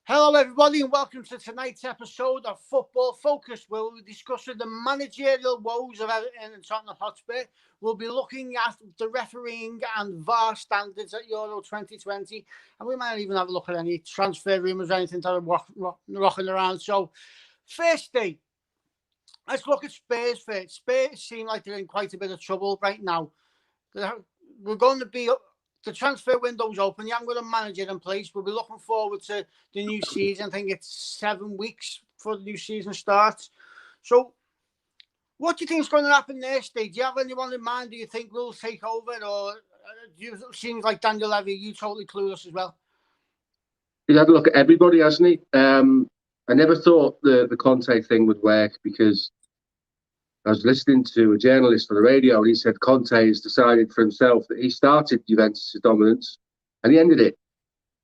Hello, everybody, and welcome to tonight's episode of Football Focus, where we'll be discussing the managerial woes of Everton and Tottenham Hotspur. We'll be looking at the refereeing and VAR standards at Euro 2020, and we might even have a look at any transfer rumours or anything that are rocking around. So, firstly, let's look at Spurs first. Spurs seem like they're in quite a bit of trouble right now. We're going to be... The transfer window's open. You haven't got a manager in place. We'll be looking forward to the new season. I think it's 7 weeks before the new season starts. So, what do you think is going to happen there, Steve? Do you have anyone in mind? Do you think will take over? Or it seems like Daniel Levy, you totally clueless as well? He's had a look at everybody, hasn't he? I never thought the Conte thing would work because I was listening to a journalist on the radio and he said Conte has decided for himself that he started Juventus' dominance and he ended it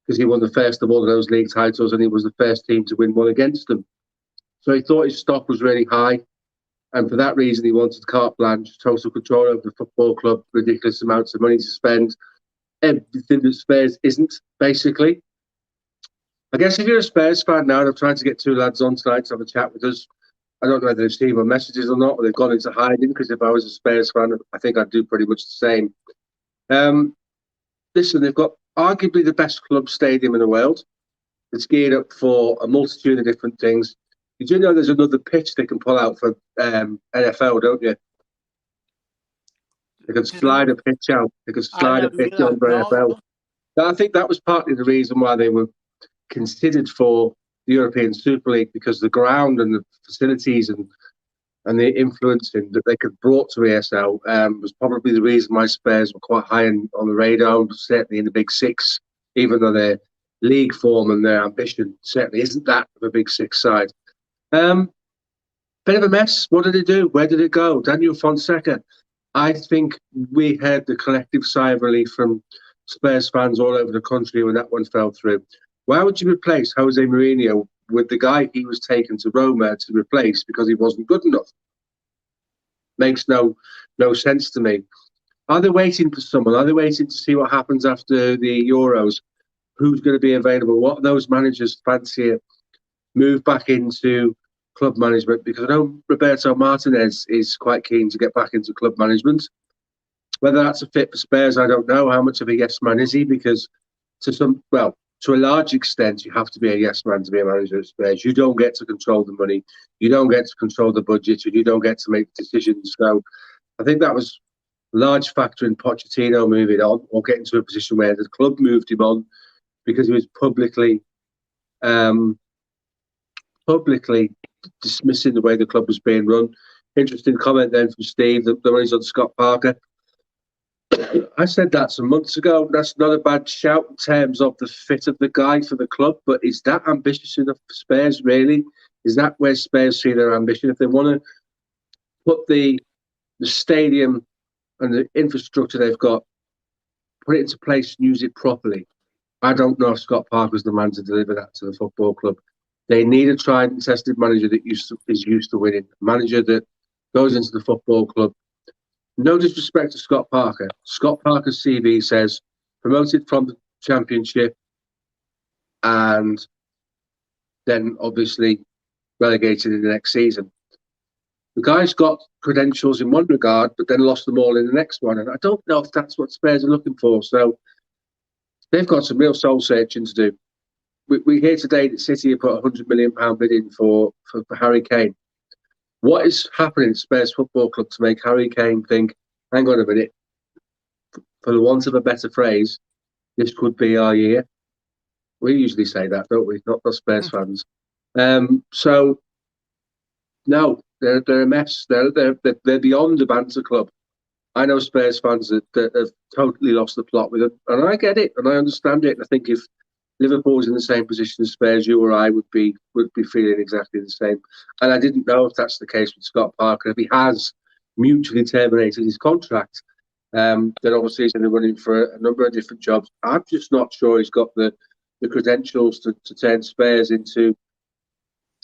because he won the first of all of those league titles and he was the first team to win one against them. So he thought his stock was really high, and for that reason he wanted carte blanche, total control over the football club, ridiculous amounts of money to spend, everything that Spurs isn't, basically. I guess if you're a Spurs fan now, and I'm trying to get two lads on tonight to have a chat with us, I don't know whether they've seen my messages or not, or they've gone into hiding, because if I was a Spurs fan, I think I'd do pretty much the same. Listen, they've got arguably the best club stadium in the world. It's geared up for a multitude of different things. You do know there's another pitch they can pull out for NFL, don't you? They can slide a pitch out. They can slide a pitch out for NFL. I think that was partly the reason why they were considered for the European Super League, because the ground and the facilities and the influencing that they could brought to ESL was probably the reason why Spurs were quite high on the radar, certainly in the Big Six, even though their league form and their ambition certainly isn't that of a Big Six side. Bit of a mess. What did it do? Where did it go? Daniel Fonseca. I think we heard the collective sigh of relief from Spurs fans all over the country when that one fell through. Why would you replace Jose Mourinho with the guy he was taken to Roma to replace because he wasn't good enough? Makes no sense to me. Are they waiting for someone? Are they waiting to see what happens after the Euros? Who's going to be available? What those managers fancy move back into club management? Because I know Roberto Martinez is quite keen to get back into club management. Whether that's a fit for Spurs, I don't know. How much of a yes man is he? Because to a large extent, you have to be a yes man to be a manager at Spurs. You don't get to control the money, you don't get to control the budget, and you don't get to make decisions. So I think that was a large factor in Pochettino moving on, or getting to a position where the club moved him on because he was publicly dismissing the way the club was being run. Interesting comment then from Steve, the money's on Scott Parker. I said that some months ago. That's not a bad shout in terms of the fit of the guy for the club, but is that ambitious enough for Spurs, really? Is that where Spurs see their ambition? If they want to put the stadium and the infrastructure they've got, put it into place and use it properly, I don't know if Scott Parker's the man to deliver that to the football club. They need a tried and tested manager that is used to winning, a manager that goes into the football club. No disrespect to Scott Parker. Scott Parker's CV says promoted from the Championship and then obviously relegated in the next season. The guy's got credentials in one regard, but then lost them all in the next one. And I don't know if that's what Spurs are looking for. So they've got some real soul searching to do. We hear today that City have put £100 million bid in for Harry Kane. What is happening at Spurs Football Club to make Harry Kane think, hang on a minute, for the want of a better phrase, this could be our year? We usually say that, don't we? Not Spurs fans. So, no, they're a mess. They're beyond a banter club. I know Spurs fans that have totally lost the plot with them, and I get it, and I understand it. And I think if Liverpool was in the same position as Spurs, you or I would be feeling exactly the same. And I didn't know if that's the case with Scott Parker. If he has mutually terminated his contract, then obviously he's in the running for a number of different jobs. I'm just not sure he's got the credentials to turn Spurs into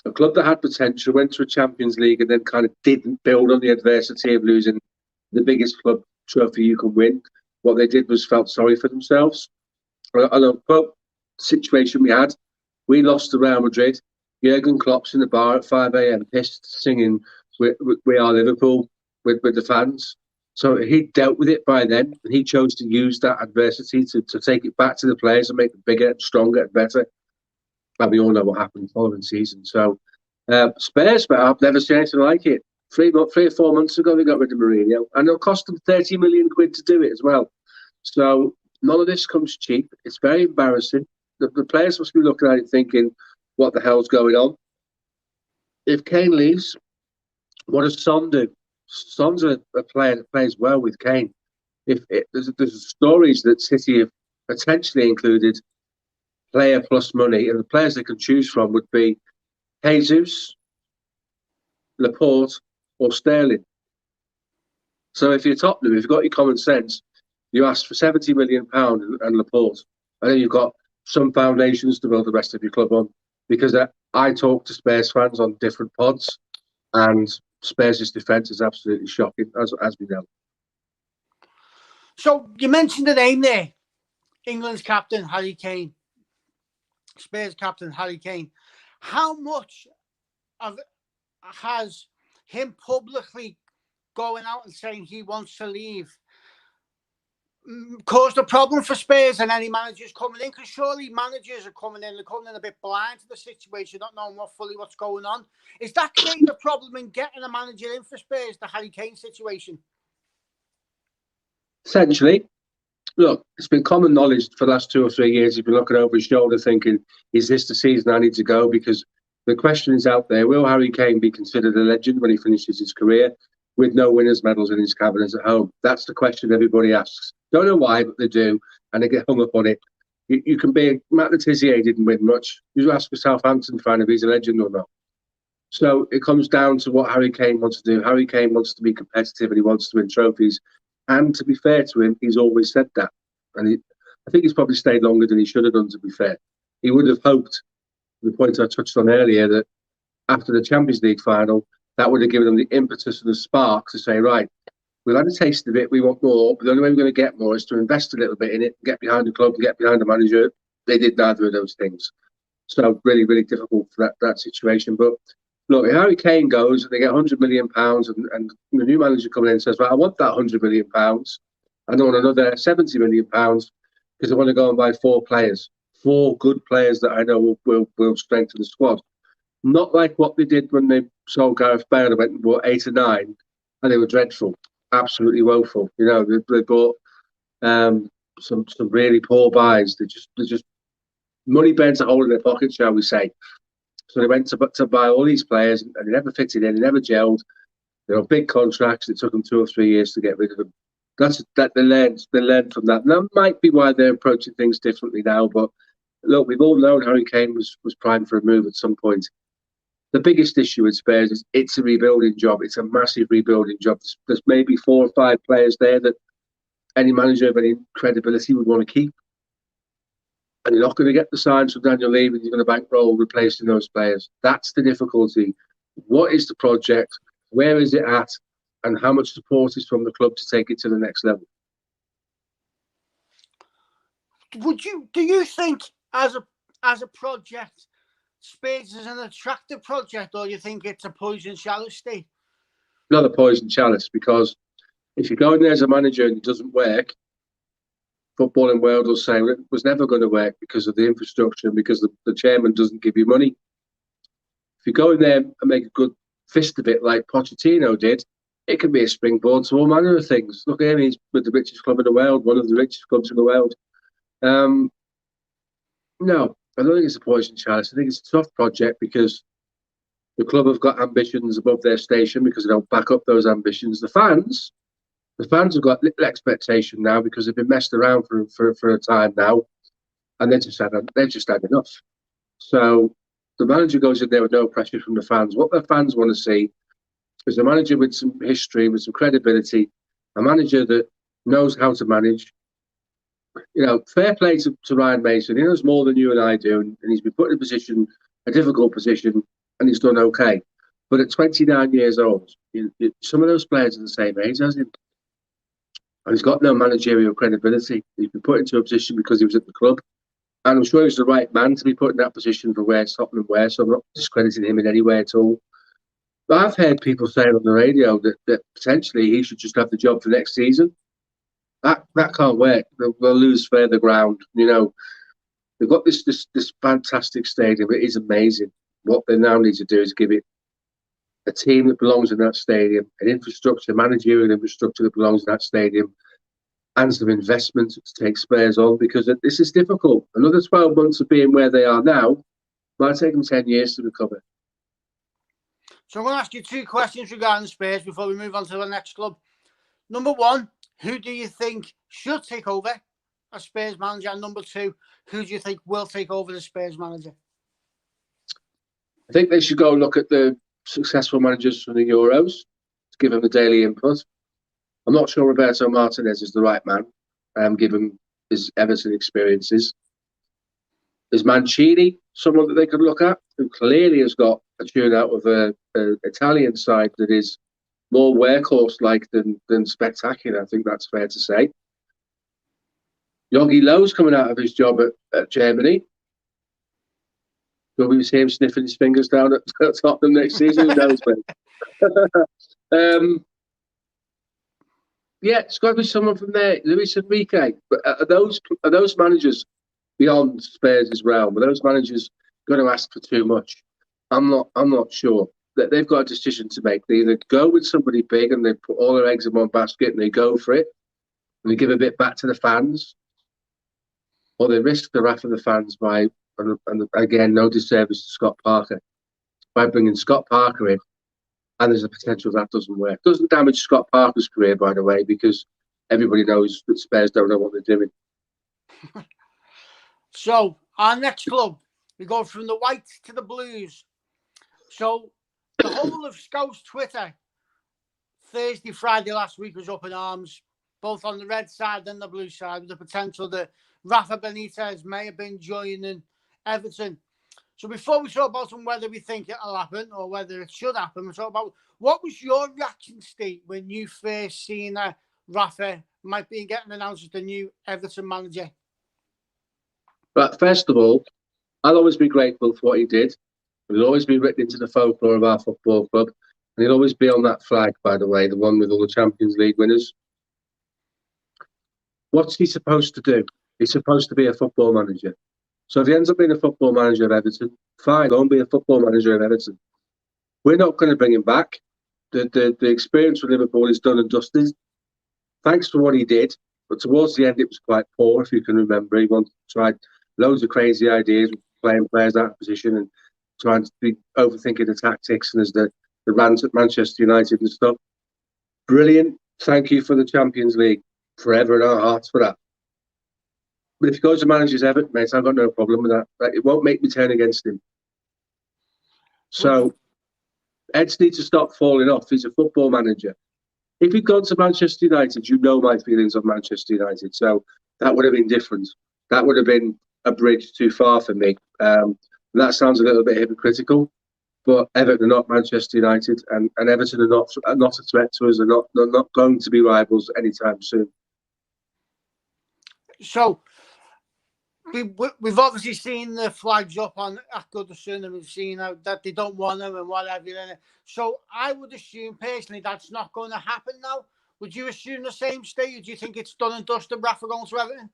a club that had potential, went to a Champions League, and then kind of didn't build on the adversity of losing the biggest club trophy you can win. What they did was felt sorry for themselves. I don't quote situation we had We lost to Real Madrid. Jurgen Klopp's in the bar at 5 a.m. pissed, singing "We Are Liverpool" with the fans. So he dealt with it by then, and he chose to use that adversity to take it back to the players and make them bigger, and stronger, and better. And we all know what happened the following season. So Spurs, but I've never seen anything like it. 3 or 4 months ago, they got rid of Mourinho, and it'll cost them 30 million quid to do it as well. So none of this comes cheap. It's very embarrassing. The players must be looking at it thinking, what the hell's going on? If Kane leaves, what does Son do? Son's a player that plays well with Kane. There's stories that City have potentially included player plus money, and the players they can choose from would be Jesus, Laporte, or Sterling. So if you're Tottenham, if you've got your common sense, you ask for £70 million and Laporte, and then you've got some foundations to build the rest of your club on. Because I talk to Spurs fans on different pods, and Spurs' defence is absolutely shocking, as we know. So you mentioned the name there, England's captain, Harry Kane. Spurs captain, Harry Kane. How much has him publicly going out and saying he wants to leave caused a problem for Spurs and any managers coming in? Because surely managers are coming in a bit blind to the situation, not knowing what's going on. Is that creating a problem in getting a manager in for Spurs, the Harry Kane situation? Essentially, look, it's been common knowledge for the last 2 or 3 years. He's been looking over his shoulder thinking, is this the season I need to go? Because the question is out there, will Harry Kane be considered a legend when he finishes his career with no winners' medals in his cabinets at home? That's the question everybody asks. Don't know why, but they do, and they get hung up on it. You can be... Matt Letizia didn't win much. You ask a Southampton fan if he's a legend or not. So it comes down to what Harry Kane wants to do. Harry Kane wants to be competitive and he wants to win trophies. And to be fair to him, he's always said that. And I think he's probably stayed longer than he should have done, to be fair. He would have hoped, the point I touched on earlier, that after the Champions League final, that would have given them the impetus and the spark to say, right, we've had a taste of it, we want more, but the only way we're going to get more is to invest a little bit in it, get behind the club, and get behind the manager. They did neither of those things. So really, really difficult for that situation. But look, if Harry Kane goes and they get £100 million and the new manager coming in and says, well, I want that £100 million. I don't want another £70 million because I want to go and buy 4 players, 4 good players that I know will strengthen the squad. Not like what they did when they sold Gareth Bale and went and bought 8 or 9, and they were dreadful, absolutely woeful. You know, they bought some really poor buys. They just money burnt a hole in their pocket, shall we say. So they went to buy all these players, and they never fitted in, they never gelled. They were big contracts. It took them 2 or 3 years to get rid of them. They learned from that. And that might be why they're approaching things differently now. But look, we've all known Harry Kane was primed for a move at some point. The biggest issue with Spurs is it's a rebuilding job. It's a massive rebuilding job. There's maybe 4 or 5 players there that any manager of any credibility would want to keep. And you're not going to get the signs from Daniel Levy, and you're going to bankroll replacing those players. That's the difficulty. What is the project? Where is it at? And how much support is from the club to take it to the next level? Do you think as a project, Spades is an attractive project, or you think it's a poison chalice, Steve? Not a poison chalice, because if you go in there as a manager and it doesn't work, footballing world will say it was never going to work because of the infrastructure and because the chairman doesn't give you money. If you go in there and make a good fist of it like Pochettino did, it can be a springboard to all manner of things. Look at him, he's with the richest club in the world, one of the richest clubs in the world. No, I don't think it's a poison chalice. I think it's a tough project because the club have got ambitions above their station because they don't back up those ambitions. The fans have got little expectation now because they've been messed around for a time now, and they've just had enough. So the manager goes in there with no pressure from the fans. What the fans want to see is a manager with some history, with some credibility, a manager that knows how to manage. You know, fair play to Ryan Mason. He knows more than you and I do, and he's been put in a difficult position, and he's done okay. But at 29 years old, some of those players are the same age as him. And he's got no managerial credibility. He's been put into a position because he was at the club. And I'm sure he's the right man to be put in that position for where Tottenham were, so I'm not discrediting him in any way at all. But I've heard people saying on the radio that potentially he should just have the job for next season. That can't work. They'll lose further ground. You know, they've got this fantastic stadium. It is amazing. What they now need to do is give it a team that belongs in that stadium, an infrastructure, managerial infrastructure that belongs in that stadium, and some investment to take Spurs on, because this is difficult. Another 12 months of being where they are now might take them 10 years to recover. So I'm going to ask you 2 questions regarding Spurs before we move on to the next club. Number 1, who do you think should take over as Spurs manager? And number 2, who do you think will take over as Spurs manager? I think they should go look at the successful managers from the Euros to give them the daily input. I'm not sure Roberto Martinez is the right man, given his Everton experiences. Is Mancini someone that they could look at, who clearly has got a tune out of an Italian side that is more workhorse-like than spectacular? I think that's fair to say. Yogi Löw's coming out of his job at Germany. Will we see him sniffing his fingers down at Tottenham next season? Who knows, mate? Yeah, it's got to be someone from there. Luis Enrique. But are those managers beyond Spurs' realm? Are those managers going to ask for too much? I'm not sure. That they've got a decision to make. They either go with somebody big and they put all their eggs in one basket and they go for it, and they give a bit back to the fans, or they risk the wrath of the fans by, and again, no disservice to Scott Parker, by bringing Scott Parker in. And there's a potential that doesn't work. It doesn't damage Scott Parker's career, by the way, because everybody knows that Spurs don't know what they're doing. So, our next club, we go from the white to the blues. So, the whole of Scouse Twitter, Thursday, Friday last week, was up in arms, both on the red side and the blue side, with the potential that Rafa Benitez may have been joining Everton. So before we talk about whether we think it'll happen or whether it should happen, we'll talk about what was your reaction state when you first seen Rafa might be getting announced as the new Everton manager? But first of all, I'll always be grateful for what he did. It'll always be written into the folklore of our football club. And he'll always be on that flag, by the way, the one with all the Champions League winners. What's he supposed to do? He's supposed to be a football manager. So if he ends up being a football manager of Everton, fine, go and be a football manager of Everton. We're not going to bring him back. The experience with Liverpool is done and dusted. Thanks for what he did, but towards the end it was quite poor, if you can remember. He tried loads of crazy ideas, playing players out of position and trying to be overthinking the tactics, and as the rant at Manchester United and stuff. Brilliant. Thank you for the Champions League. Forever in our hearts for that. But if he goes to manage Everton, mate, I've got no problem with that. It won't make me turn against him. So, Eds needs to stop falling off. He's a football manager. If he'd gone to Manchester United, you know my feelings on Manchester United. So, that would have been different. That would have been a bridge too far for me. That sounds a little bit hypocritical, but Everton are not Manchester United, and Everton are not a threat to us. They're not going to be rivals anytime soon. So, we've obviously seen the flags up at Goodison, and we've seen that they don't want them and whatever. So I would assume personally that's not going to happen now. Would you assume the same stage? Do you think it's done and dusted, Rafa going to Everton?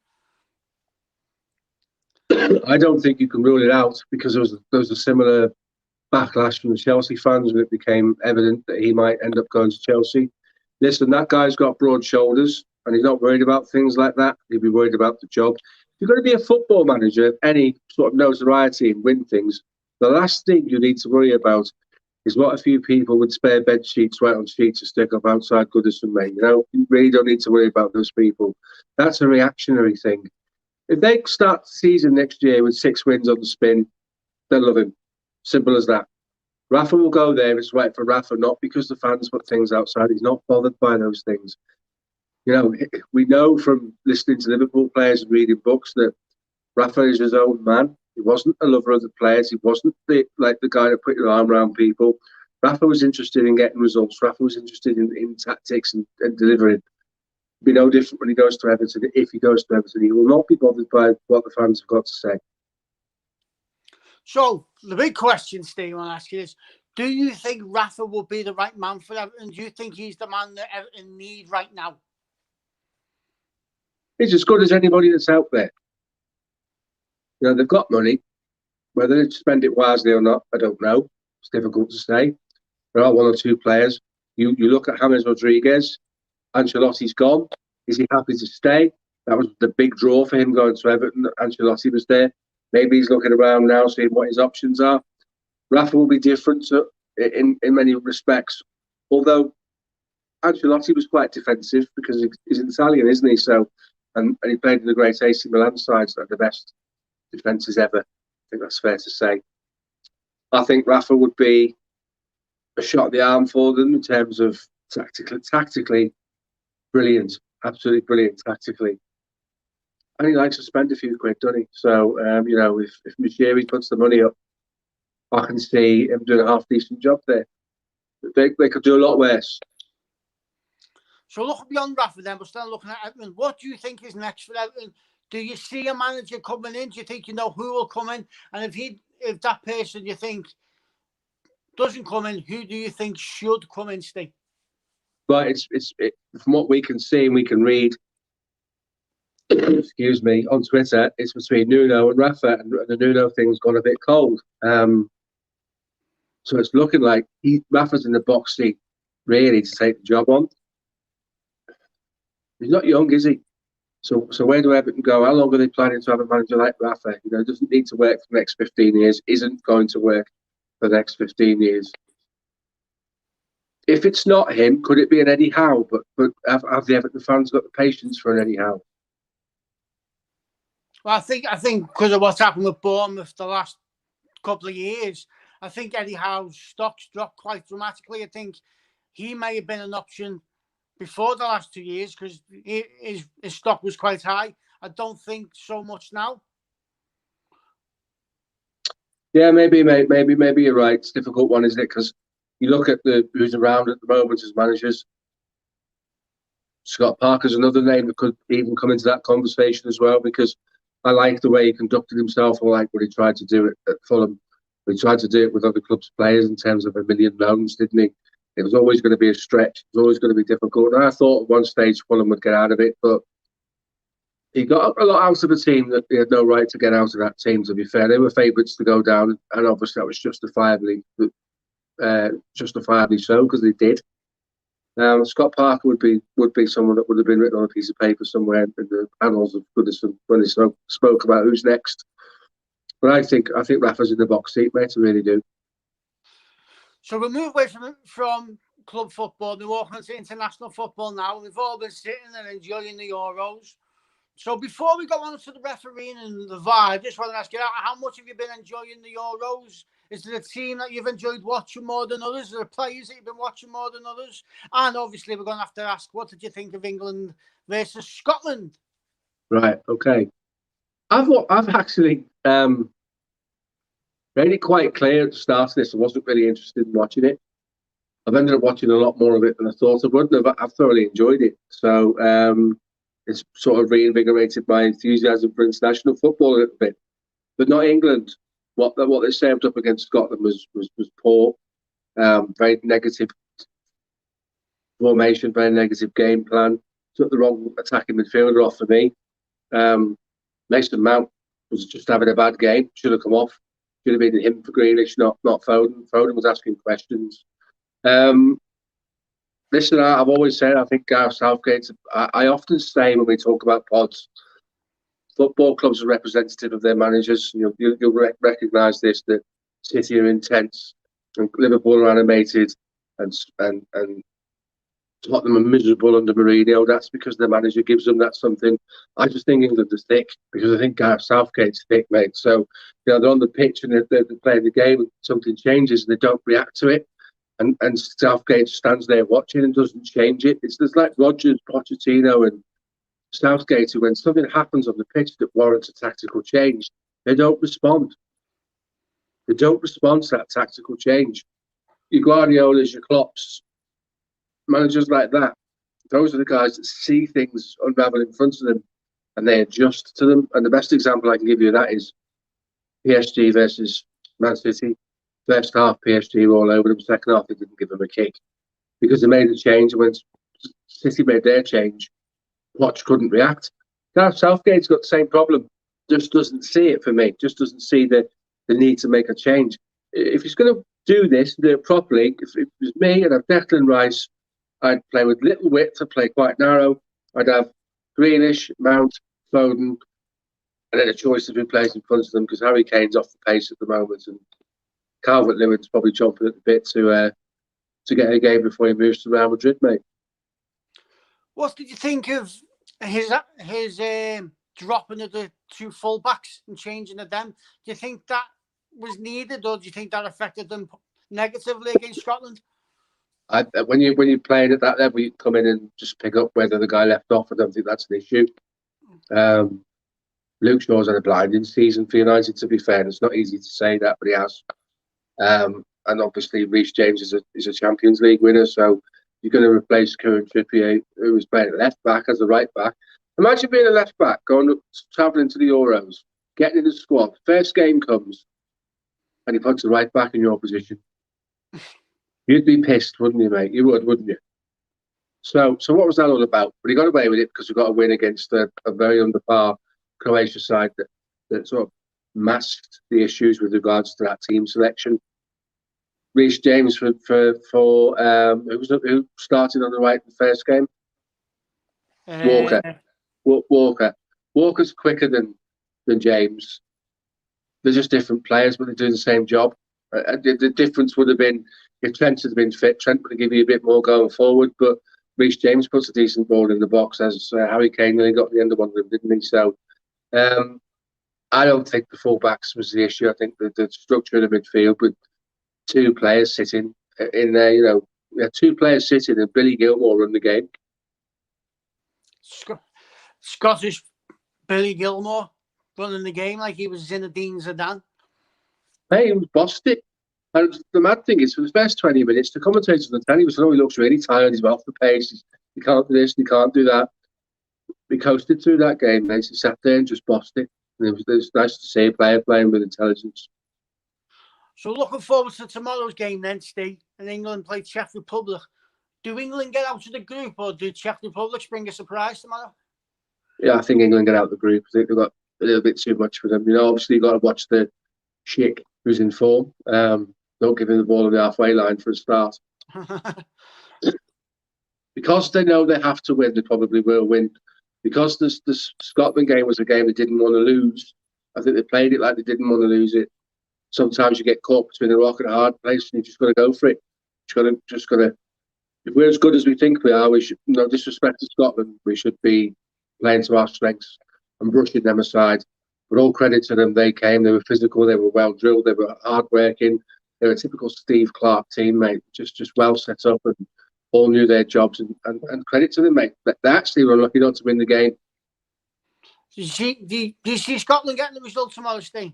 I don't think you can rule it out, because there was a similar backlash from the Chelsea fans when it became evident that he might end up going to Chelsea. Listen, that guy's got broad shoulders and he's not worried about things like that. He'd be worried about the job. If you're going to be a football manager of any sort of notoriety and win things, the last thing you need to worry about is what a few people with spare bed sheets right on sheets to stick up outside Goodison, mate. You know, you really don't need to worry about those people. That's a reactionary thing. If they start the season next year with 6 wins on the spin, they'll love him. Simple as that. Rafa will go there. It's right for Rafa, not because the fans put things outside. He's not bothered by those things. You know, we know from listening to Liverpool players and reading books that Rafa is his own man. He wasn't a lover of the players. He wasn't the guy that put your arm around people. Rafa was interested in getting results. Rafa was interested in tactics and delivering. Be no different when he goes to Everton. If he goes to Everton, he will not be bothered by what the fans have got to say. So the big question, Steve, I want to ask you is: do you think Rafa will be the right man for Everton? Do you think he's the man that Everton need right now? He's as good as anybody that's out there. They've got money. Whether they spend it wisely or not, I don't know. It's difficult to say. There are one or two players. You look at James Rodriguez. Ancelotti's gone. Is he happy to stay? That was the big draw for him going to Everton. Ancelotti was there. Maybe he's looking around now, seeing what his options are. Rafa will be different in many respects. Although Ancelotti was quite defensive because he's Italian, isn't he? So, and he played in the great AC Milan sides that are the best defences ever. I think that's fair to say. I think Rafa would be a shot in the arm for them in terms of tactically brilliant, absolutely brilliant tactically. And he likes to spend a few quid, doesn't he? So, if Mashiri puts the money up, I can see him doing a half-decent job there. They could do a lot worse. So look beyond Rafa then, we're still looking at Everton. What do you think is next for Everton? Do you see a manager coming in? Do you think you know who will come in? And if that person you think doesn't come in, who do you think should come in, Steve? But it's from what we can see and we can read, excuse me, on Twitter, it's between Nuno and Rafa, and the Nuno thing's gone a bit cold. So it's looking like Rafa's in the box seat, really, to take the job on. He's not young, is he? So where do Everton go? How long are they planning to have a manager like Rafa? Doesn't need to work for the next 15 years, isn't going to work for the next 15 years. If it's not him, could it be an Eddie Howe? But have the Everton fans got the patience for an Eddie Howe? Well, I think because of what's happened with Bournemouth the last couple of years, I think Eddie Howe's stocks dropped quite dramatically. I think he may have been an option before the last 2 years because his stock was quite high. I don't think so much now. Yeah, maybe you're right. It's a difficult one, isn't it? Because you look at who's around at the moment as managers. Scott Parker's another name that could even come into that conversation as well, because I like the way he conducted himself. I like what he tried to do at Fulham. He tried to do it with other clubs' players in terms of 1 million loans, didn't he? It was always going to be a stretch. It was always going to be difficult. And I thought at one stage Fulham would get out of it, but he got a lot out of a team that he had no right to get out of that team, to be fair. They were favourites to go down, and obviously that was justifiably so, because they did. Scott Parker would be someone that would have been written on a piece of paper somewhere in the annals of Goodison when they spoke about who's next. But I think Rafa's in the box seat, mate. I really do. So we'll move away from club football. We're walking into international football now. We've all been sitting and enjoying the Euros. So before we go on to the refereeing and the VAR, I just want to ask you, how much have you been enjoying the Euros? Is there a team that you've enjoyed watching more than others? Is there players that you've been watching more than others? And obviously, we're going to have to ask, what did you think of England versus Scotland? Right, okay. I've actually made it quite clear at the start of this I wasn't really interested in watching it. I've ended up watching a lot more of it than I thought I would, but I've thoroughly enjoyed it. So it's sort of reinvigorated my enthusiasm for international football a little bit. But not England. What they served up against Scotland was poor. Very negative formation, very negative game plan. Took the wrong attacking midfielder off for me. Mason Mount was just having a bad game. Should have come off. Should have been him for Grealish, not Foden. Foden was asking questions. Listen, I've always said I think Gareth Southgate. I often say when we talk about pods, football clubs are representative of their managers. You'll recognise this, that City are intense, and Liverpool are animated, and Tottenham are miserable under Mourinho. That's because the manager gives them that something. I just think England is thick because I think Gareth Southgate's thick, mate. So they're on the pitch and they're playing the game, and something changes and they don't react to it. And Southgate stands there watching and doesn't change it. It's just like Rodgers, Pochettino, and Southgate, when something happens on the pitch that warrants a tactical change, they don't respond. They don't respond to that tactical change. Your Guardiolas, your Klopps, managers like that, those are the guys that see things unravel in front of them and they adjust to them. And the best example I can give you of that is PSG versus Man City. First half, PSG were all over them. Second half, they didn't give them a kick because they made a change. And when City made their change, Poch couldn't react. Gareth Southgate's got the same problem. Just doesn't see it for me. Just doesn't see the need to make a change. If he's going to do this, do it properly, if it was me, I'd have Declan Rice. I'd play with little width. I'd play quite narrow. I'd have Grealish, Mount, Foden, and then a choice of who plays in front of them because Harry Kane's off the pace at the moment and Calvert-Lewin's probably chomping at the bit to get a game before he moves to Real Madrid, mate. What did you think of his dropping of the two full-backs and changing of them? Do you think that was needed, or do you think that affected them negatively against Scotland? When you're playing at that level, you come in and just pick up where the guy left off. I don't think that's an issue. Luke Shaw's had a blinding season for United, to be fair. It's not easy to say that, but he has. And obviously, Reece James is a Champions League winner, so you're going to replace Kieran Trippier, who was playing left back, as a right back. Imagine being a left back, travelling to the Euros, getting in the squad. First game comes, and he puts the right back in your position. You'd be pissed, wouldn't you, mate? You would, wouldn't you? So what was that all about? But he got away with it because we got a win against a very under par Croatia side that sort of masked the issues with regards to that team selection. Reece James who started on the right in the first game? Walker. Walker's quicker than James. They're just different players, but they do the same job. The difference would have been if Trent had been fit. Trent would give you a bit more going forward, but Reece James puts a decent ball in the box, as Harry Kane really got the end of one of them, didn't he? So I don't think the full-backs was the issue. I think the structure of the midfield with two players sitting in there, two players sitting and Billy Gilmore run the game. Scottish Billy Gilmore running the game like he was Zinedine Zidane. Hey, he was bossed it. And the mad thing is, for the first 20 minutes, the commentators on the telly was saying, he looks really tired, he's off the pace, he can't do this, he can't do that. We coasted through that game, mate. He sat there and just bossed it. And it was nice to see a player playing with intelligence. So looking forward to tomorrow's game then, Steve, and England play Czech Republic. Do England get out of the group, or do Czech Republic bring a surprise tomorrow? Yeah, I think England get out of the group. I think they've got a little bit too much for them. Obviously you've got to watch the Schick, who's in form. Don't give him the ball on the halfway line for a start. Because they know they have to win, they probably will win. Because the Scotland game was a game they didn't want to lose. I think they played it like they didn't want to lose it. Sometimes you get caught between a rock and a hard place, and you just got to go for it. Just got to. If we're as good as we think we are, we should. No disrespect to Scotland, we should be playing to our strengths and brushing them aside. But all credit to them, they came. They were physical. They were well drilled. They were hard working. They were a typical Steve Clarke teammate, just well set up and all knew their jobs. And credit to them, mate. They actually were lucky not to win the game. Do you see Scotland getting the result tomorrow, Steve?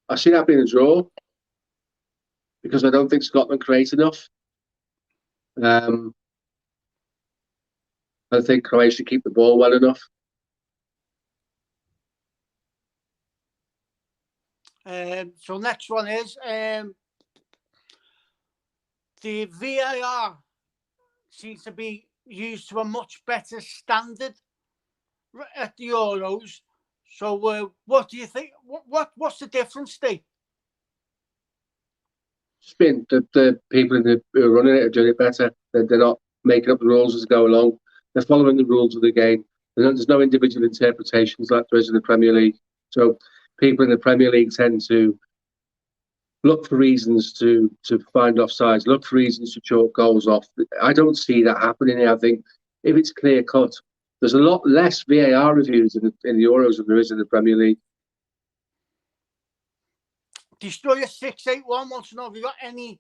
I see that being a draw because I don't think Scotland create enough. I think Croatia keep the ball well enough. So next one is the VAR seems to be used to a much better standard at the Euros. So what do you think? What's the difference, Steve? Spin. The people who are running it are doing it better. They're not making up the rules as they go along. They're following the rules of the game. There's no individual interpretations like there is in the Premier League. So people in the Premier League tend to look for reasons to find offsides, look for reasons to chalk goals off. I don't see that happening here. I think if it's clear cut, there's a lot less VAR reviews in the Euros than there is in the Premier League. Destroyer 681 wants to know, have you got any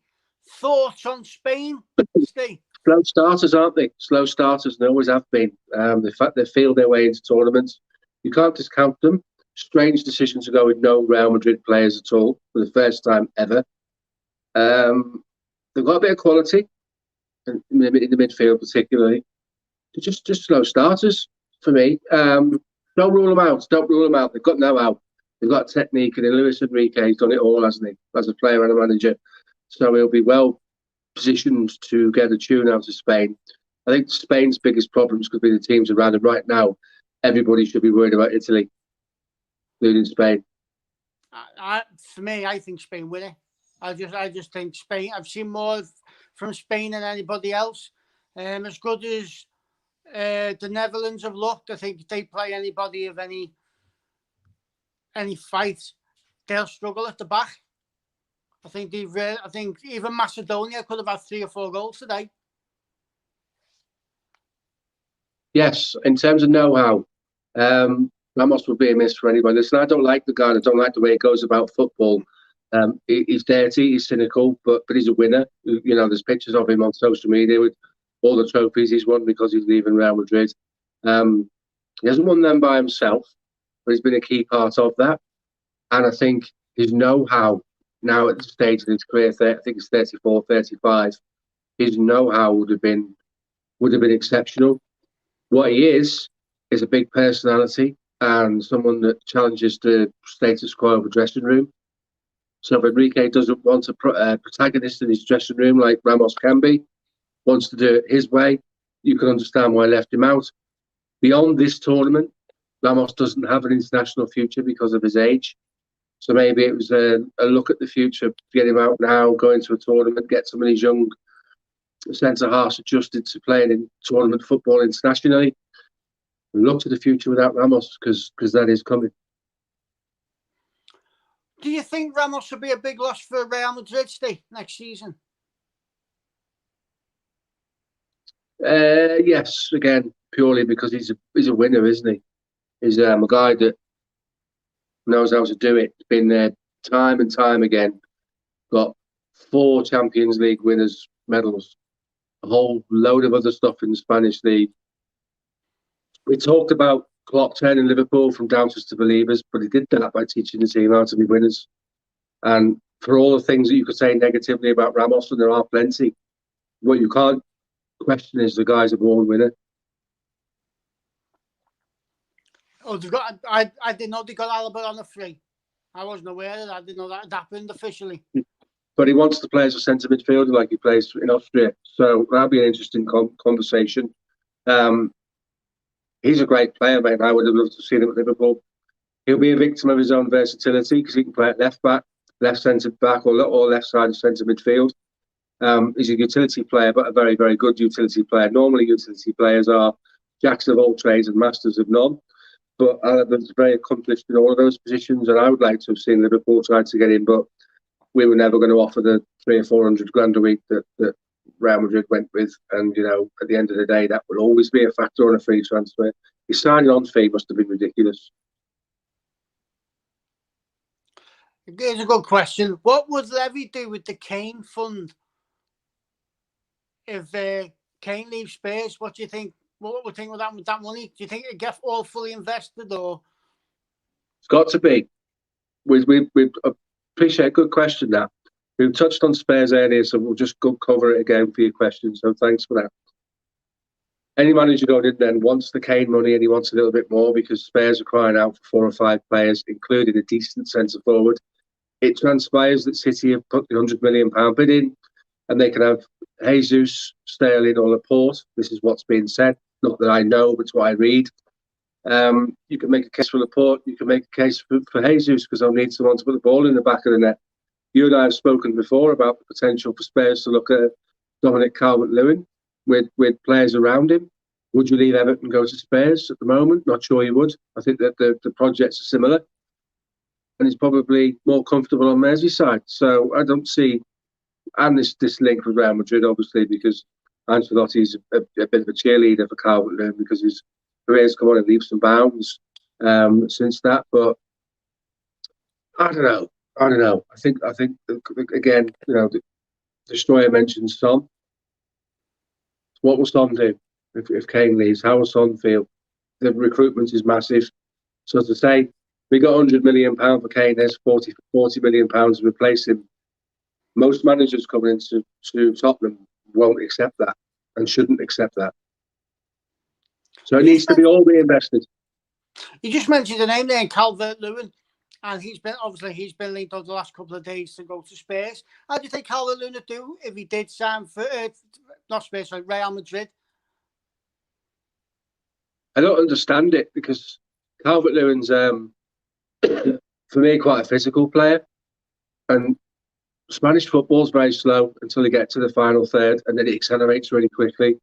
thoughts on Spain, Steve? Slow starters, aren't they? Slow starters, they always have been. The fact they feel their way into tournaments, you can't discount them. Strange decision to go with no Real Madrid players at all for the first time ever. They've got a bit of quality. in the midfield particularly. They're just slow starters for me. Don't rule them out. Don't rule them out. They've got know-how. They've got technique, and Luis Enrique's done it all, hasn't he? As a player and a manager, so he'll be well positioned to get a tune out of Spain. I think Spain's biggest problems could be the teams around them right now. Everybody should be worried about Italy, including Spain. For me, I think Spain win it. I just think Spain. I've seen more from Spain than anybody else. As good as the Netherlands have looked, I think if they play anybody of any fight, they'll struggle at the back. I think even Macedonia could have had 3 or 4 goals today. Yes, in terms of know-how, Ramos would be a miss for anybody. Listen, I don't like the guy. I don't like the way he goes about football. He's dirty, he's cynical, but he's a winner. You know, there's pictures of him on social media with all the trophies he's won because he's leaving Real Madrid. He hasn't won them by himself, but he's been a key part of that. And I think his know-how now at the stage of his career, I think it's 34, 35, his know-how would have been exceptional. What he is a big personality and someone that challenges the status quo of a dressing room. So if Enrique doesn't want a protagonist in his dressing room like Ramos can be, wants to do it his way, you can understand why I left him out. Beyond this tournament, Ramos doesn't have an international future because of his age. So maybe it was a look at the future, get him out now, go into a tournament, get some of these young centre-halves adjusted to playing in tournament football internationally. Look to the future without Ramos because that is coming. Do you think Ramos will be a big loss for Real Madrid, Steve, next season? Yes, again, purely because he's a winner, isn't he? He's a guy that knows how to do it. He's been there time and time again. Got 4 Champions League winners' medals, a whole load of other stuff in the Spanish league. We talked about Klopp turning Liverpool from doubters to believers, but he did that by teaching the team how to be winners. And for all the things that you could say negatively about Ramos, and there are plenty, what you can't question is the guy's a born winner. Oh, I didn't know they got Alaba on the free. I wasn't aware of that. I didn't know that had happened officially. But he wants to play as a centre midfielder like he plays in Austria. So that'll be an interesting conversation. He's a great player, mate. I would have loved to see him at Liverpool. He'll be a victim of his own versatility because he can play at left back, left centre back, or left side of centre midfield. He's a utility player, but a very, very good utility player. Normally, utility players are jacks of all trades and masters of none. But Alabama's very accomplished in all of those positions, and I would like to have seen Liverpool try to get in, but we were never going to offer the 300 or 400 grand a week that Real Madrid went with. And, you know, at the end of the day, that will always be a factor on a free transfer. His signing on fee must have been ridiculous. Here's a good question. What would Levy do with the Kane fund if Kane leaves Spurs? What do you think? What would think with that money? Do you think it get all fully invested, or? It's got to be. We appreciate a good question. That we've touched on Spurs earlier, so we'll just go cover it again for your question. So thanks for that. Any manager going in then wants the Kane money, and he wants a little bit more because Spurs are crying out for 4 or 5 players, including a decent centre forward. It transpires that City have put the £100 million bid in, and they can have Jesus, Sterling, or Laporte. This is what's being said. Not that I know, but it's what I read. You can make a case for Laporte. You can make a case for Jesus because they'll need someone to put the ball in the back of the net. You and I have spoken before about the potential for Spurs to look at Dominic Calvert-Lewin with players around him. Would you leave Everton and go to Spurs at the moment? Not sure you would. I think that the projects are similar. And he's probably more comfortable on Merseyside. So I don't see... And this link with Real Madrid, obviously, because Ancelotti's a bit of a cheerleader for Calvert-Lewin because his career's come on in leaps and bounds since that. But I don't know. I think again, you know, the Destroyer mentioned Son. What will Son do if Kane leaves? How will Son feel? The recruitment is massive. So as I say, we got £100 million for Kane. There's £40 million to replace him. Most managers coming into Tottenham won't accept that and shouldn't accept that. So it You needs to be all reinvested. You just mentioned the name there, Calvert-Lewin, and he's been linked over the last couple of days to go to Spurs. How do you think Calvert-Lewin would do if he did sign for not Spurs, sorry, Real Madrid? I don't understand it because Calvert-Lewin's, for me, quite a physical player, and Spanish football's very slow until they get to the final third, and then it accelerates really quickly.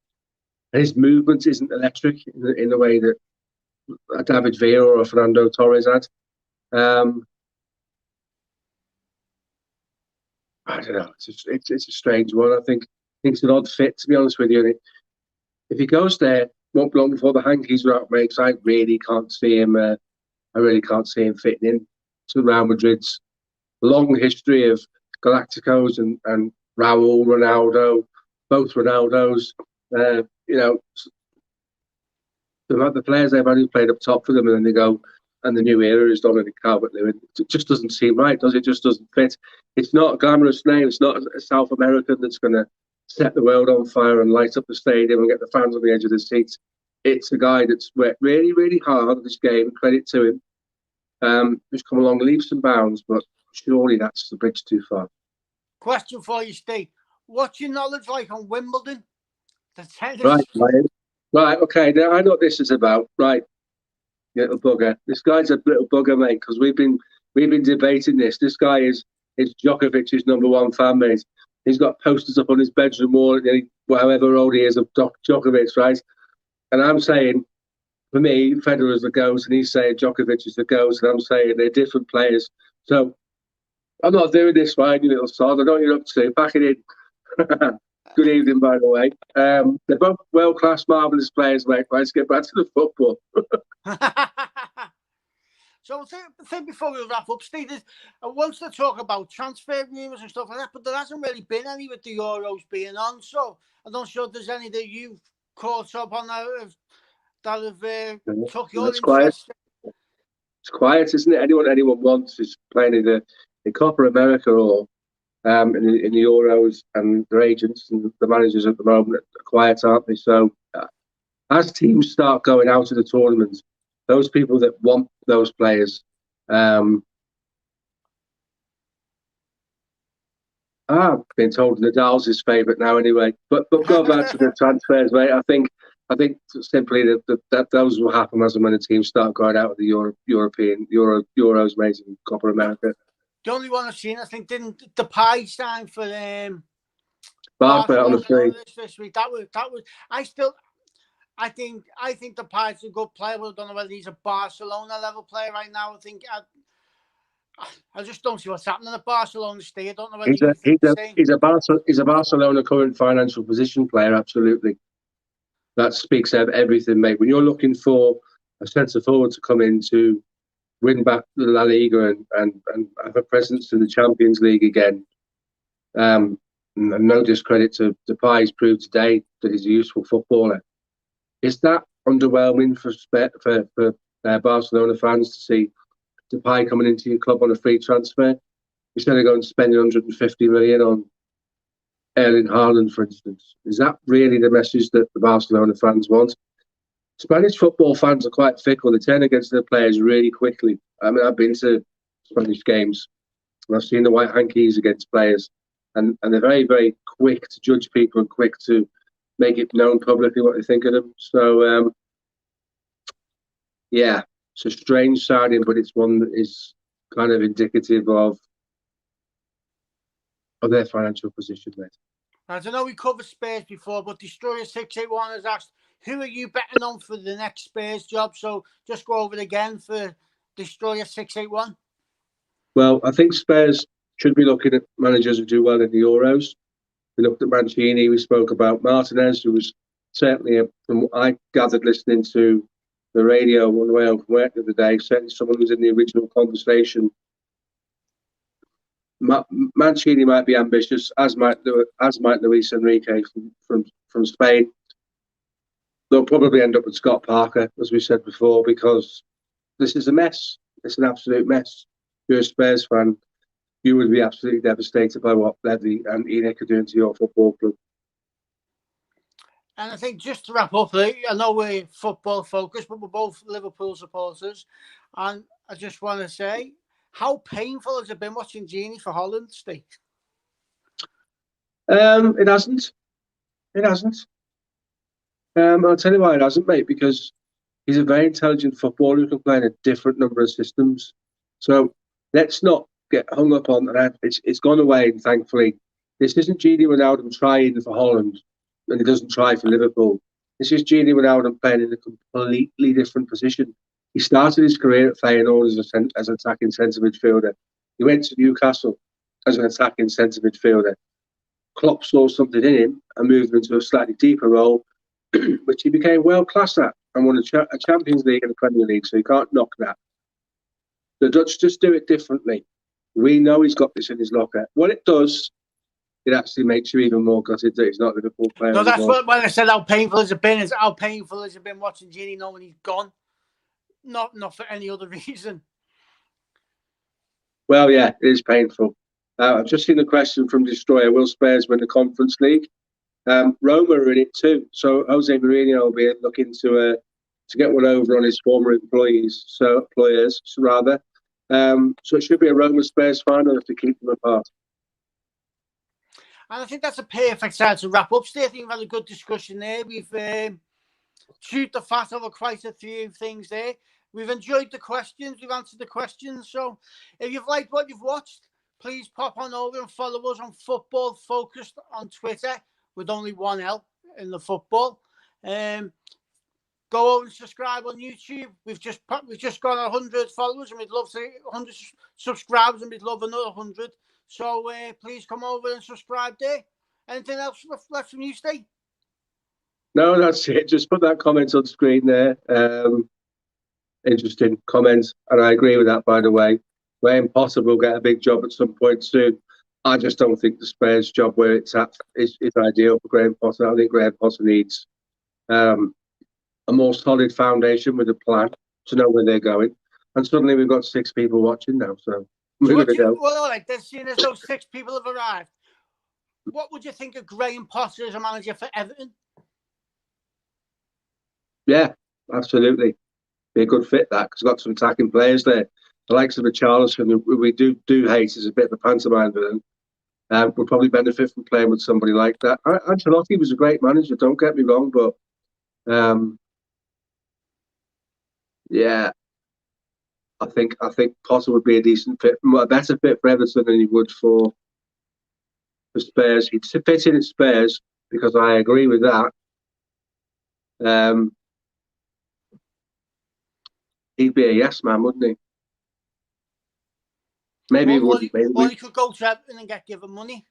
And his movement isn't electric in the way that a David Villa or a Fernando Torres had. I don't know. It's a strange one. I think it's an odd fit, to be honest with you. And if he goes there, won't be long before the hankies are out, mate. I really can't see him. I really can't see him fitting in to Real Madrid's long history of Galacticos and Raul, Ronaldo, both Ronaldos. The players they've only played up top for them, and then they go, and the new era is Dominic Calvert-Lewin. It just doesn't seem right, does it? It just doesn't fit. It's not a glamorous name. It's not a South American that's going to set the world on fire and light up the stadium and get the fans on the edge of the seats. It's a guy that's worked really, really hard at this game. Credit to him. Who's come along leaps and bounds, but surely that's the bridge too far. Question for you, Steve. What's your knowledge like on Wimbledon? The tennis. Right. Okay. Now I know what this is about. Right, little bugger. This guy's a little bugger, mate. Because we've been debating this. This guy is Djokovic's #1 fan, mate. He's got posters up on his bedroom wall, however old he is, of Djokovic, right? And I'm saying, for me, Federer's the GOAT, and he's saying Djokovic is the GOAT, and I'm saying they're different players. So I'm not doing this, right, you little sod. I know what you're up to. Back it in. Good evening, by the way. They're both world-class, marvellous players, mate. Let's get back to the football. So I think before we wrap up, Steve, I want to talk about transfer rumours and stuff like that, but there hasn't really been any with the Euros being on. So I'm not sure if there's any that you've caught up on that have took your interest. Quiet. It's quiet, isn't it? Anyone wants is playing in Copa America or in the Euros, and their agents and the managers at the moment are quiet, aren't they? So as teams start going out of the tournament, those people that want those players been told Nadal's his favourite now anyway. But go back to the transfers, mate. I think simply that those will happen as and when the teams start going out of the Euros, mate, in Copa America. The only one I've seen, I think, didn't Depay sign for Barca on the free this week. That was. I think Depay's a good player, but I don't know whether he's a Barcelona level player right now. I just don't see what's happening at Barcelona State. I don't know whether he's a Barcelona current financial position player. Absolutely, that speaks of everything, mate. When you're looking for a centre forward to come in to win back the La Liga and have a presence in the Champions League again. And no discredit to Depay, he's proved today that he's a useful footballer. Is that underwhelming for Barcelona fans to see Depay coming into your club on a free transfer instead of going to spend 150 million on Erling Haaland, for instance? Is that really the message that the Barcelona fans want? Spanish football fans are quite fickle. They turn against their players really quickly. I mean, I've been to Spanish games and I've seen the white hankies against players, and they're very, very quick to judge people and quick to make it known publicly what they think of them. So, yeah, it's a strange signing, but it's one that is kind of indicative of their financial position, mate. I don't know, we covered Spurs before, but Destroyer681 has asked, who are you betting on for the next Spurs job? So just go over it again for Destroyer681. Well, I think Spurs should be looking at managers who do well in the Euros. We looked at Mancini, we spoke about Martinez, who was certainly, from what I gathered listening to the radio on the way home from work the other day, certainly someone who was in the original conversation. Mancini might be ambitious, as might Luis Enrique from Spain. They'll probably end up with Scott Parker, as we said before, because this is a mess. It's an absolute mess. If you're a Spurs fan, you would be absolutely devastated by what Levy and Enoch are doing to your football club. And I think just to wrap up, I know we're football focused, but we're both Liverpool supporters. And I just want to say, how painful has it been watching Genie for Holland, Steve? It hasn't. It hasn't. I'll tell you why it hasn't, mate, because he's a very intelligent footballer who can play in a different number of systems. So let's not get hung up on that. It's gone away, and thankfully, this isn't Gini Wijnaldum trying for Holland, and he doesn't try for Liverpool. This is Gini Wijnaldum playing in a completely different position. He started his career at Feyenoord as an attacking centre midfielder. He went to Newcastle as an attacking centre midfielder. Klopp saw something in him and moved him into a slightly deeper role, which he became world class at and won a Champions League and a Premier League. So you can't knock that. The Dutch just do it differently. We know he's got this in his locker. What it does, it actually makes you even more gutted that he's not a Liverpool player. No, that's what when I said how painful has it been. Is how painful has it been watching Gini knowing he's gone? Not for any other reason. Well, yeah, it is painful. I've just seen a question from Destroyer. Will Spurs win the Conference League? Roma are in it too. So Jose Mourinho will be looking to get one over on his former employers. So it should be a Roma Spurs final if they keep them apart. And I think that's a perfect time to wrap up. Steve, I think we've had a good discussion there. We've chewed the fat over quite a few things there. We've enjoyed the questions. We've answered the questions. So if you've liked what you've watched, please pop on over and follow us on Football Focused on Twitter with only one L in the football. Go over and subscribe on YouTube. We've just got 100 followers and we'd love to 100 subscribers and we'd love another 100. So please come over and subscribe there. Anything else left from you, Steve? No, that's it. Just put that comment on screen there. Interesting comment, and I agree with that, by the way. Graham Potter will get a big job at some point soon. I just don't think the Spurs job where it's at is ideal for Graham Potter. I think Graham Potter needs a more solid foundation with a plan to know where they're going. And suddenly we've got 6 people watching now, so we're going to go. Well, all right, seeing as those 6 people have arrived, what would you think of Graham Potter as a manager for Everton? Yeah, absolutely. Be a good fit, that, because we've got some attacking players there. The likes of Richarlison, who we do hate, is a bit of a pantomime villain. Would probably benefit from playing with somebody like that. Ancelotti was a great manager, don't get me wrong, but yeah, I think Potter would be a decent fit, a better fit for Everton than he would for Spurs. He'd fit in at Spurs because I agree with that. He'd be a yes man, wouldn't he? Maybe he wouldn't. Or he could go to Everton and get given money.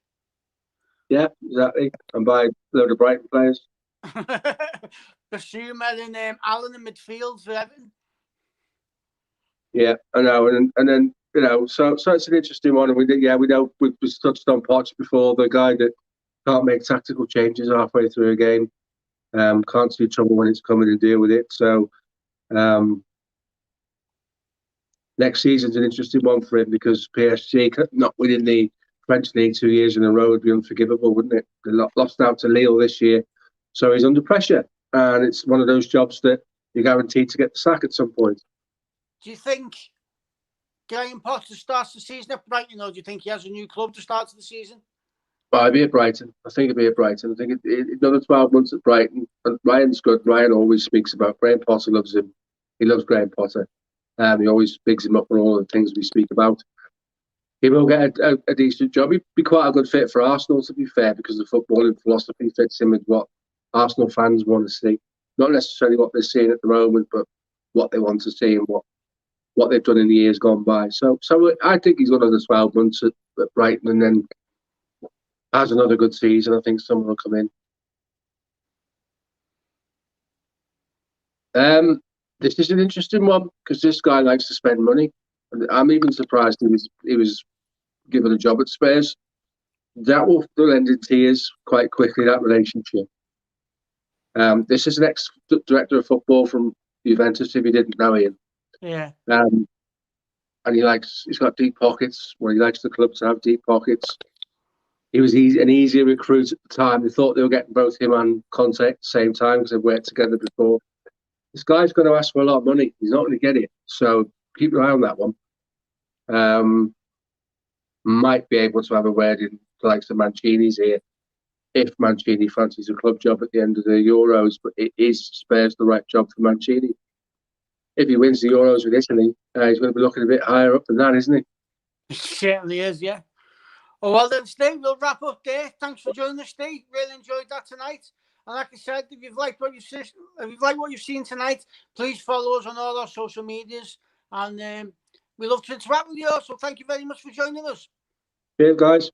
Yeah, exactly. And buy a load of Brighton players. Basuma and Allen in midfield for Everton. Yeah, I know. And then, so it's an interesting one. And we know we've touched on Poch before, the guy that can't make tactical changes halfway through a game. Can't see trouble when it's coming and deal with it. So next season's an interesting one for him because PSG not winning the French league 2 years in a row would be unforgivable, wouldn't it? They lost out to Lille this year, so he's under pressure, and it's one of those jobs that you're guaranteed to get the sack at some point. Do you think Graham Potter starts the season at Brighton, or do you think he has a new club to start the season? Well, I'd be at Brighton. I think it'd be at Brighton. I think another 12 months at Brighton. And Ryan's good. Ryan always speaks about Graham Potter. Loves him. He loves Graham Potter. He always bigs him up for all the things we speak about. He will get a decent job. He'd be quite a good fit for Arsenal, to be fair, because the footballing philosophy fits in with what Arsenal fans want to see. Not necessarily what they're seeing at the moment, but what they want to see and what they've done in the years gone by. So I think he's got another 12 months at Brighton, and then has another good season. I think someone will come in. This is an interesting one because this guy likes to spend money. I'm even surprised he was given a job at Spurs. That will end in tears quite quickly, that relationship. This is an ex-director of football from Juventus, if you didn't know him. Yeah. And he's got deep pockets. Well, he likes the club to have deep pockets. he was an easier recruit at the time. They thought they were getting both him and Conte at the same time because they've worked together before. This guy's going to ask for a lot of money. He's not going to get it. So keep your eye on that one. Might be able to have a word in the likes of Mancini's here if Mancini fancies a club job at the end of the Euros. But it is Spurs the right job for Mancini. If he wins the Euros with Italy, he's going to be looking a bit higher up than that, isn't he? He certainly is, yeah. Oh, well then, Steve, we'll wrap up there. Thanks for joining us, Steve. Really enjoyed that tonight. And like I said, if you've liked what you've seen tonight, please follow us on all our social medias. And we love to interact with you. So thank you very much for joining us. Cheers, guys.